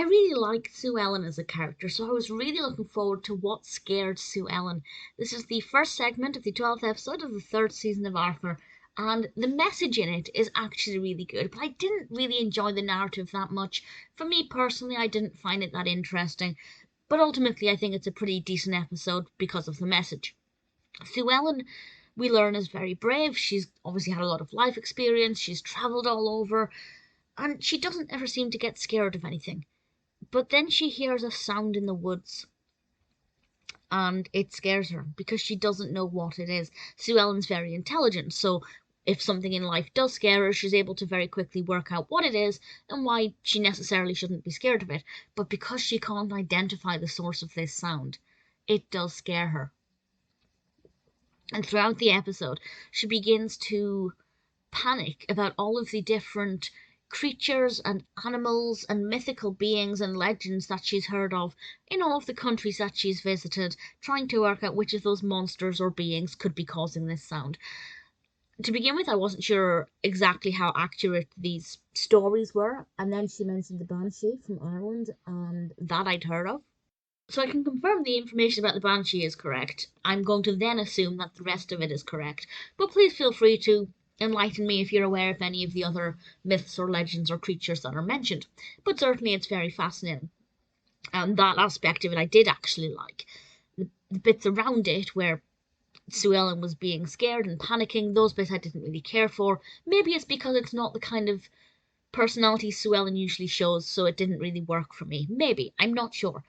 I really liked Sue Ellen as a character, so I was really looking forward to what scared Sue Ellen. This is the first segment of the 12th episode of the 3rd season of Arthur, and the message in it is actually really good, but I didn't really enjoy the narrative that much. For me personally, I didn't find it that interesting, but ultimately I think it's a pretty decent episode because of the message. Sue Ellen, we learn, is very brave. She's obviously had a lot of life experience, she's travelled all over, and she doesn't ever seem to get scared of anything. But then she hears a sound in the woods, and it scares her because she doesn't know what it is. Sue Ellen's very intelligent, so if something in life does scare her, she's able to very quickly work out what it is and why she necessarily shouldn't be scared of it. But because she can't identify the source of this sound, it does scare her. And throughout the episode, she begins to panic about all of the different creatures and animals and mythical beings and legends that she's heard of in all of the countries that she's visited, trying to work out which of those monsters or beings could be causing this sound. To begin with, I wasn't sure exactly how accurate these stories were, and then she mentioned the Banshee from Ireland, and that I'd heard of. So I can confirm the information about the Banshee is correct. I'm going to then assume that the rest of it is correct, but please feel free to enlighten me if you're aware of any of the other myths or legends or creatures that are mentioned. But certainly it's very fascinating. And that aspect of it I did actually like. The bits around it where Sue Ellen was being scared and panicking, those bits I didn't really care for. Maybe it's because it's not the kind of personality Sue Ellen usually shows, so it didn't really work for me. Maybe, I'm not sure.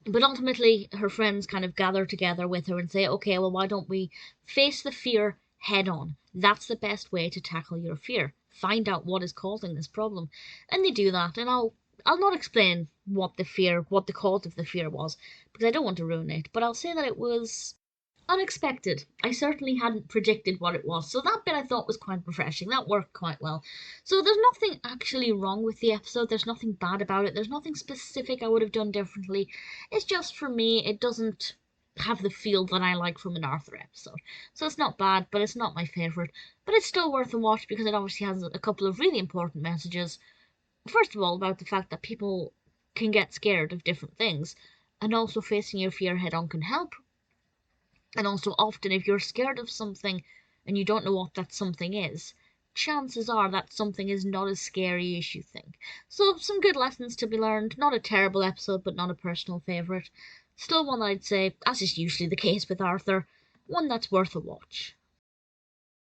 But ultimately, her friends kind of gather together with her and say, okay, well, why don't we face the fear head on? That's the best way to tackle your fear. Find out what is causing this problem. And they do that, and I'll not explain what the cause of the fear was, because I don't want to ruin it, but I'll say that it was unexpected. I certainly hadn't predicted what it was, so that bit I thought was quite refreshing. That worked quite well. So there's nothing actually wrong with the episode. There's nothing bad about it. There's nothing specific I would have done differently. It's just, for me, it doesn't have the feel that I like from an Arthur episode. So it's not bad, but it's not my favourite. But it's still worth a watch because it obviously has a couple of really important messages. First of all, about the fact that people can get scared of different things, and also facing your fear head on can help. And also, often, if you're scared of something and you don't know what that something is, chances are that something is not as scary as you think. So, some good lessons to be learned. Not a terrible episode, but not a personal favourite. Still one that I'd say, as is usually the case with Arthur, one that's worth a watch.